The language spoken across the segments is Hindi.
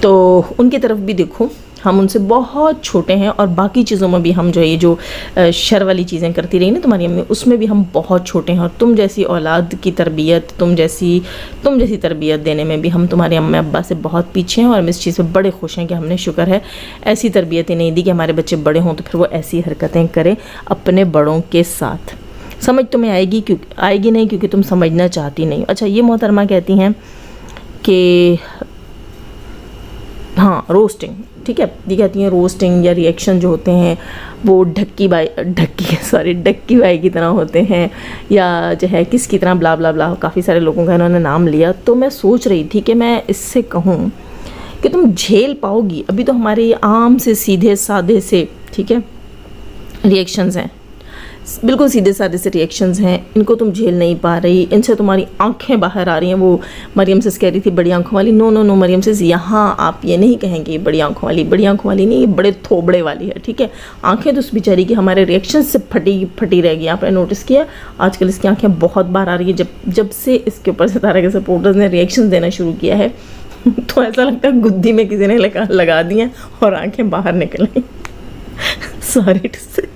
तो उनकी तरफ भी देखो, हम उनसे बहुत छोटे हैं और बाकी चीज़ों में भी हम जो ये जो शर वाली चीज़ें करती रही ना तुम्हारी अम्मी, उसमें भी हम बहुत छोटे हैं। और तुम जैसी औलाद की तरबियत, तुम जैसी तरबियत देने में भी हम तुम्हारे अम्मा अब्बा से बहुत पीछे हैं। और हम इस चीज़ पे बड़े खुश हैं कि हमने शुक्र है ऐसी तरबियत ही नहीं दी कि हमारे बच्चे बड़े हों तो फिर वो ऐसी हरकतें करें अपने बड़ों के साथ। समझ तुम्हें आएगी नहीं क्योंकि तुम समझना चाहती नहीं। अच्छा, ये मोहतरमा कहती हैं कि हाँ रोस्टिंग, ठीक है, ये कहती हैं रोस्टिंग या रिएक्शन जो होते हैं वो डक्की बाई की तरह होते हैं, या जो है किसकी तरह, ब्ला ब्ला ब्ला, काफ़ी सारे लोगों का इन्होंने नाम लिया। तो मैं सोच रही थी कि मैं इससे कहूँ कि तुम झेल पाओगी। अभी तो हमारे आम से सीधे साधे से, ठीक है, रिएक्शंस हैं, बिल्कुल सीधे साधे से रिएक्शंस हैं, इनको तुम झेल नहीं पा रही, इनसे तुम्हारी आंखें बाहर आ रही हैं। वो मरियम से कह रही थी बड़ी आंखों वाली, नो मरियम से यहाँ आप ये नहीं कहेंगे बड़ी आंखों वाली नहीं, ये बड़े थोबड़े वाली है, ठीक है। आंखें तो उस बेचारी की हमारे रिएक्शन से फटी रह गई। आपने नोटिस किया आजकल इसकी आंखें बहुत बार आ रही है जब से इसके ऊपर सितारा के सपोर्टर्स ने रिएक्शन देना शुरू किया है। तो ऐसा लगता है गुद्दी में किसी ने लगा दी हैं और आंखें बाहर निकल आई। सॉरी टू से,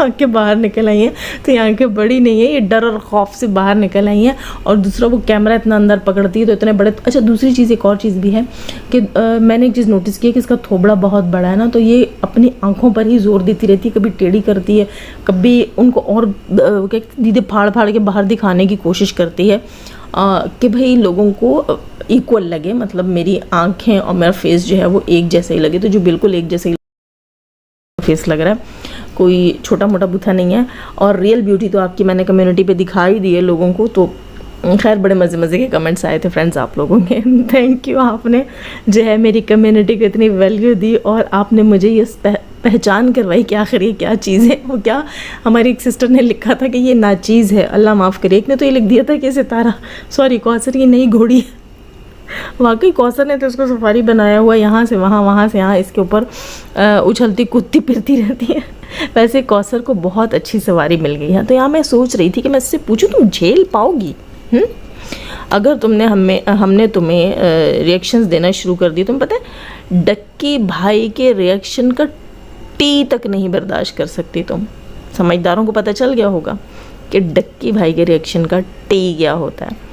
आंखें बाहर निकल आई हैं। तो ये आंखें बड़ी नहीं है, ये डर और खौफ से बाहर निकल आई हैं। और दूसरा वो कैमरा इतना अंदर पकड़ती है तो इतने बड़े। अच्छा, दूसरी चीज़, एक और चीज़ भी है कि मैंने एक चीज़ नोटिस की है कि इसका थोबड़ा बहुत बड़ा है ना, तो ये अपनी आंखों पर ही जोर देती रहती है, कभी टेढ़ी करती है, कभी उनको और दीदे फाड़ के बाहर दिखाने की कोशिश करती है कि भाई लोगों को इक्वल लगे, मतलब मेरी आँखें और मेरा फेस जो है वो एक जैसा ही लगे। तो जो बिल्कुल एक जैसा ही फेस लग रहा है, कोई छोटा मोटा बूथा नहीं है। और रियल ब्यूटी तो आपकी मैंने कम्युनिटी पे दिखाई दी है लोगों को। तो खैर बड़े मज़े के कमेंट्स आए थे फ्रेंड्स आप लोगों के। थैंक यू, आपने जो है मेरी कम्युनिटी को इतनी वैल्यू दी और आपने मुझे ये पहचान करवाई कि आखिर ये क्या चीज़ है। वो क्या, हमारी एक सिस्टर ने लिखा था कि ये नाचीज़ है, अल्लाह माफ़ करे। एक ने तो ये लिख दिया था कि सितारा, सॉरी कौसर, ये नई घोड़ी है। वाकई कौसर ने तो इसको सफारी बनाया हुआ, यहाँ से वहाँ से यहाँ, इसके ऊपर उछलती कूदती फिरती रहती है। वैसे कौसर को बहुत अच्छी सवारी मिल गई है। तो यहाँ मैं सोच रही थी कि मैं इससे पूछूं तुम झेल पाओगी? अगर हमने तुम्हें रिएक्शंस देना शुरू कर दिए, तुम्हें पता है डक्की भाई के रिएक्शन का टी तक नहीं बर्दाश्त कर सकती तुम। समझदारों को पता चल गया होगा कि डक्की भाई के रिएक्शन का टी क्या होता है।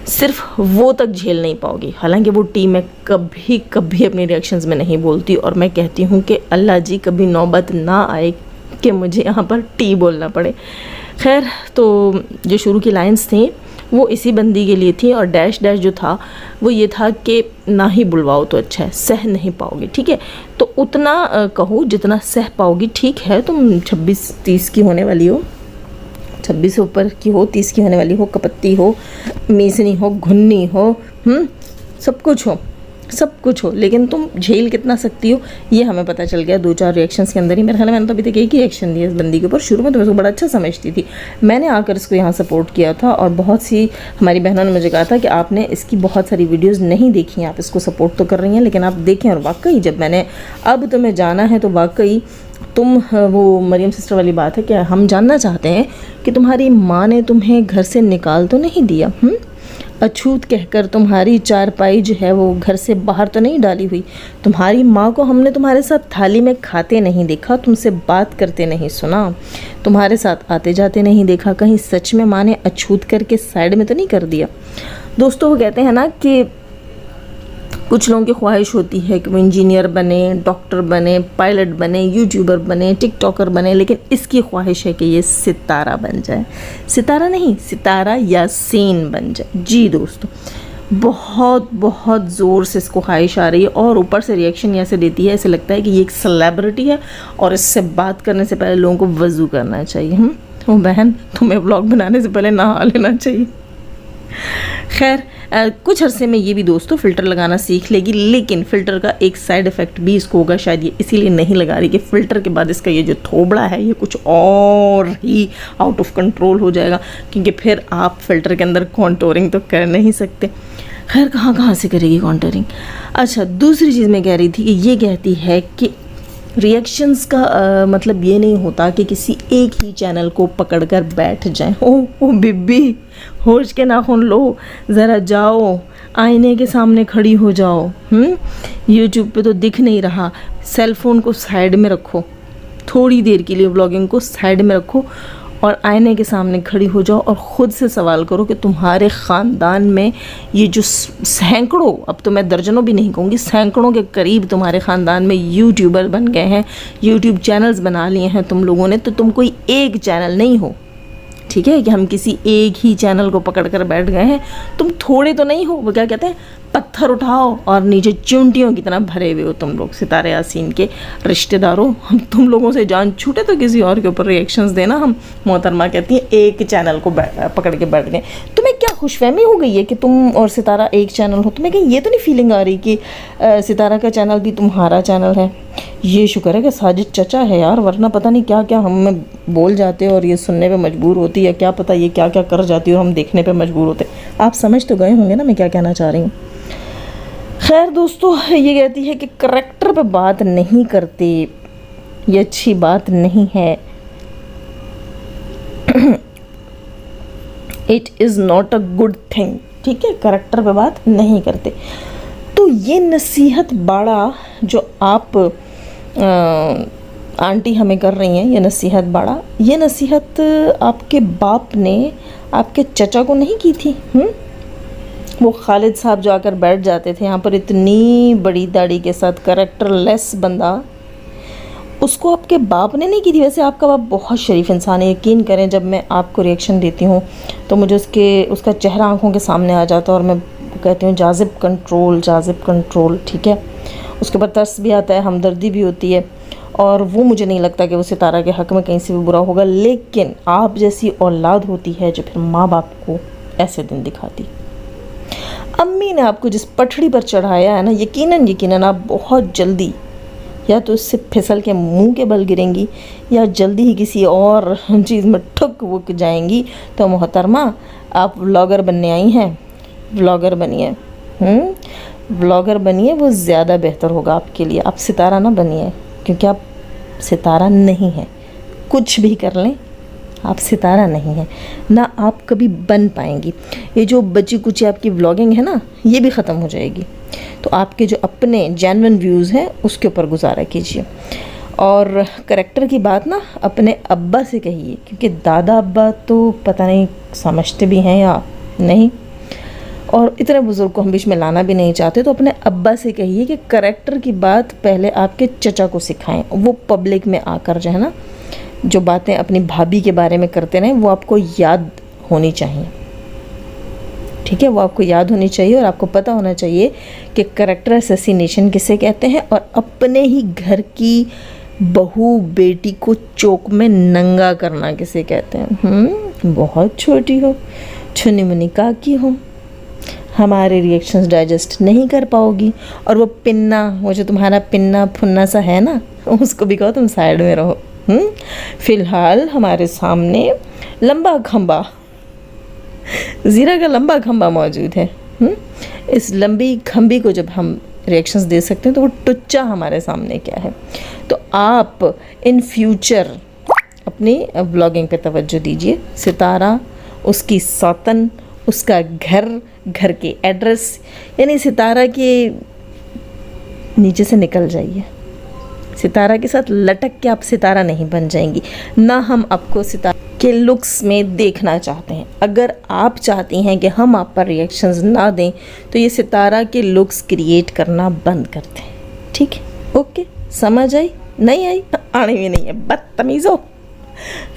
सिर्फ वो तक झेल नहीं पाओगी। हालांकि वो टी मैं कभी अपने रिएक्शंस में नहीं बोलती और मैं कहती हूँ कि अल्लाह जी कभी नौबत ना आए कि मुझे यहाँ पर टी बोलना पड़े। खैर, तो जो शुरू की लाइंस थी वो इसी बंदी के लिए थी और डैश जो था वो ये था कि ना ही बुलवाओ तो अच्छा है, सह नहीं पाओगे, ठीक है, तो उतना कहो जितना सह पाओगी, ठीक है। तुम 26-30 की होने वाली हो, 26 से ऊपर की हो, 30 की होने वाली हो, कपत्ती हो, मेसनी हो, घुन्नी हो, सब कुछ हो, लेकिन तुम झेल कितना सकती हो ये हमें पता चल गया 2-4 रिएक्शंस के अंदर ही। मेरे ख्याल में मैंने तो अभी तक एक ही रिएक्शन दिया इस बंदी के ऊपर। शुरू में तो मैं उसको बड़ा अच्छा समझती थी, मैंने आकर इसको यहाँ सपोर्ट किया था और बहुत सी हमारी बहनों ने मुझे कहा था कि आपने इसकी बहुत सारी वीडियोज़ नहीं देखी हैं, आप इसको सपोर्ट तो कर रही हैं लेकिन आप देखें। और वाकई जब मैंने अब तुम्हें जाना है तो वाकई तुम, वो मरियम सिस्टर वाली बात है कि हम जानना चाहते हैं कि तुम्हारी माँ ने तुम्हें घर से निकाल तो नहीं दिया, अछूत कहकर तुम्हारी चारपाई जो है वो घर से बाहर तो नहीं डाली हुई। तुम्हारी माँ को हमने तुम्हारे साथ थाली में खाते नहीं देखा, तुमसे बात करते नहीं सुना, तुम्हारे साथ आते जाते नहीं देखा। कहीं सच में माँ ने अछूत करके साइड में तो नहीं कर दिया? दोस्तों, वो कहते हैं ना कि कुछ लोगों की ख्वाहिश होती है कि वो इंजीनियर बने, डॉक्टर बने, पायलट बने, यूट्यूबर बने, टिकटॉकर बने, लेकिन इसकी ख्वाहिश है कि ये सितारा बन जाए। सितारा नहीं, सितारा यासीन बन जाए। जी दोस्तों, बहुत ज़ोर से इसको ख्वाहिश आ रही है और ऊपर से रिएक्शन ऐसे देती है, ऐसे लगता है कि ये एक सेलिब्रिटी है और इससे बात करने से पहले लोगों को वज़ू करना चाहिए। तो बहन, तुम्हें व्लॉग बनाने से पहले नहा लेना चाहिए। खैर, कुछ अरसे में ये भी दोस्तों फ़िल्टर लगाना सीख लेगी, लेकिन फ़िल्टर का एक साइड इफ़ेक्ट भी इसको होगा, शायद ये इसीलिए नहीं लगा रही कि फ़िल्टर के बाद इसका ये जो थोबड़ा है ये कुछ और ही आउट ऑफ कंट्रोल हो जाएगा, क्योंकि फिर आप फ़िल्टर के अंदर कॉन्टोरिंग तो कर नहीं सकते। खैर, कहाँ से करेगी कॉन्टोरिंग। अच्छा, दूसरी चीज़ मैं कह रही थी कि ये कहती है कि रिएक्शंस का मतलब ये नहीं होता कि किसी एक ही चैनल को पकड़कर बैठ जाएं। ओ बिब्बी, होश के नाखून लो, ज़रा जाओ, आईने के सामने खड़ी हो जाओ। यूट्यूब पे तो दिख नहीं रहा, सेल फ़ोन को साइड में रखो, थोड़ी देर के लिए व्लॉगिंग को साइड में रखो और आईने के सामने खड़ी हो जाओ और ख़ुद से सवाल करो कि तुम्हारे ख़ानदान में ये जो सैकड़ों, अब तो मैं दर्जनों भी नहीं कहूँगी, सैकड़ों के करीब तुम्हारे ख़ानदान में यूट्यूबर बन गए हैं, यूट्यूब चैनल्स बना लिए हैं तुम लोगों ने, तो तुम कोई एक चैनल नहीं हो। ठीक है कि हम किसी एक ही चैनल को पकड़ कर बैठ गए हैं, तुम थोड़े तो नहीं हो। वो क्या कहते हैं, पत्थर उठाओ और नीचे चुंटियों की तरह भरे हुए हो तुम लोग। सितारे यासीन के रिश्तेदारों, हम तुम लोगों से जान छूटे तो किसी और के ऊपर रिएक्शंस देना। हम मोहतरमा कहती हैं एक चैनल को पकड़ के बैठ गए। तुम्हें क्या खुशफहमी हो गई है कि तुम और सितारा एक चैनल हो? तुम्हें कहीं ये तो नहीं फीलिंग आ रही कि सितारा का चैनल भी तुम्हारा चैनल है? ये शुक्र है कि साजिद चचा है यार, वरना पता नहीं क्या क्या हम में बोल जाते और ये सुनने पे मजबूर होती है, क्या पता ये क्या क्या कर जाती और हम देखने पे मजबूर होते। आप समझ तो गए होंगे ना मैं क्या कहना चाह रही हूँ। खैर दोस्तों, ये कहती है कि करैक्टर पे बात नहीं करते, ये अच्छी बात नहीं है। It is not a good thing. ठीक है, करैक्टर पे बात नहीं करते। तो ये नसीहत बाड़ा जो आप आंटी हमें कर रही हैं, ये नसीहत बाड़ा, ये नसीहत आपके बाप ने आपके चचा को नहीं की थी। वो खालिद साहब जो आकर बैठ जाते थे यहाँ पर, इतनी बड़ी दाढ़ी के साथ, करैक्टरलेस बंदा, उसको आपके बाप ने नहीं की थी। वैसे आपका बाप बहुत शरीफ इंसान है, यकीन करें जब मैं आपको रिएक्शन देती हूँ तो मुझे उसका चेहरा आंखों के सामने आ जाता है और मैं कहती हूँ जाजिब कंट्रोल, जाजिब कंट्रोल। ठीक है, उसके ऊपर तरस भी आता है, हमदर्दी भी होती है, और वो मुझे नहीं लगता कि वो सितारा के हक़ में कहीं से भी बुरा होगा। लेकिन आप जैसी औलाद होती है जो फिर माँ बाप को ऐसे दिन दिखाती। अम्मी ने आपको जिस पटड़ी पर चढ़ाया है ना, यकीनन आप बहुत जल्दी या तो इससे फिसल के मुंह के बल गिरेंगी या जल्दी ही किसी और चीज़ में ठुक वुक जाएंगी। तो मोहतरमा, आप व्लॉगर बनने आई हैं, व्लॉगर बनिए। व्लॉगर बनिए, वो ज़्यादा बेहतर होगा आपके लिए। आप सितारा ना बनिए, क्योंकि आप सितारा नहीं हैं। कुछ भी कर लें, आप सितारा नहीं हैं, ना आप कभी बन पाएंगी। ये जो बची कुची आपकी व्लॉगिंग है ना, ये भी ख़त्म हो जाएगी। तो आपके जो अपने जेन्युइन व्यूज़ हैं उसके ऊपर गुजारा कीजिए। और करैक्टर की बात ना अपने अब्बा से कहिए, क्योंकि दादा अब्बा तो पता नहीं समझते भी हैं या नहीं, और इतने बुज़ुर्ग को हम बीच में लाना भी नहीं चाहते। तो अपने अब्बा से कहिए कि करैक्टर की बात पहले आपके चचा को सिखाएं। वो पब्लिक में आकर जो है ना, जो बातें अपनी भाभी के बारे में करते रहें, वो आपको याद होनी चाहिए। ठीक है, वो आपको याद होनी चाहिए और आपको पता होना चाहिए कि करैक्टर असैसिनेशन किसे कहते हैं और अपने ही घर की बहू बेटी को चौक में नंगा करना किसे कहते हैं। बहुत छोटी हो, छुनी मुनी काकी हो, हमारे रिएक्शंस डाइजेस्ट नहीं कर पाओगी। और वो पिन्ना, वो जो तुम्हारा पिन्ना फुन्ना सा है ना, उसको भी कहो तुम साइड में रहो। फ़िलहाल हमारे सामने लंबा खंबा, ज़ीरा का लंबा खंबा मौजूद है। इस लंबी खंबी को जब हम रिएक्शंस दे सकते हैं तो वो टुच्चा हमारे सामने क्या है। तो आप इन फ्यूचर अपनी व्लॉगिंग पे तवज्जो दीजिए। सितारा, उसकी सौतन, उसका घर के एड्रेस, यानी सितारा के नीचे से निकल जाइए। सितारा के साथ लटक के आप सितारा नहीं बन जाएंगी। ना हम आपको सितारा के लुक्स में देखना चाहते हैं। अगर आप चाहती हैं कि हम आप पर रिएक्शंस ना दें तो ये सितारा के लुक्स क्रिएट करना बंद करते हैं। ठीक है, ओके, समझ आई? नहीं आई? आने भी नहीं है, बदतमीज़ो।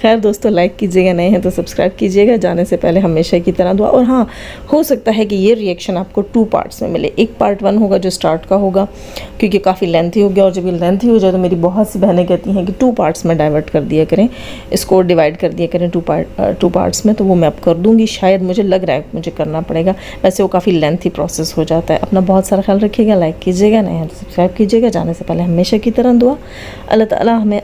खैर दोस्तों, लाइक कीजिएगा, नए हैं तो सब्सक्राइब कीजिएगा। जाने से पहले हमेशा की तरह दुआ। और हाँ, हो सकता है कि ये रिएक्शन आपको 2 पार्ट्स में मिले। एक पार्ट 1 होगा जो स्टार्ट का होगा, क्योंकि काफ़ी लेंथी हो गया, और जब ये लेंथी हो जाए तो मेरी बहुत सी बहनें कहती हैं कि 2 पार्ट्स में डाइवर्ट कर दिया करें, इसको डिवाइड कर दिया करें 2 पार्ट्स में। तो वो मैं अब कर दूँगी, शायद मुझे लग रहा है मुझे करना पड़ेगा। वैसे वो काफ़ी लेंथी प्रोसेस हो जाता है। अपना बहुत सारा ख्याल रखिएगा, लाइक कीजिएगा, नए हैं तो सब्सक्राइब कीजिएगा। जाने से पहले हमेशा की तरह दुआ, अल्लाह ताला हमें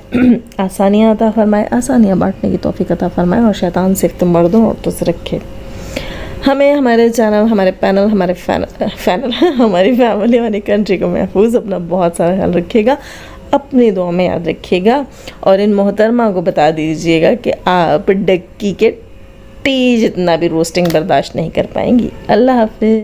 आसानियाँ अता फरमाए, आसानियाँ बांटने की तौफीक अता फरमाए, और शैतान से तुम मर्दों औरतों से रखे। हमें, हमारे चैनल, हमारे पैनल, हमारे फैनल हमारी फैमिली, हमारी कंट्री को महफूज, अपना बहुत सारा ख्याल रखिएगा, अपनी दुआ में याद रखिएगा। और इन मोहतरमा को बता दीजिएगा कि आप डक्की के टी जितना भी रोस्टिंग बर्दाश्त नहीं कर पाएंगी। अल्लाह हाफिज़।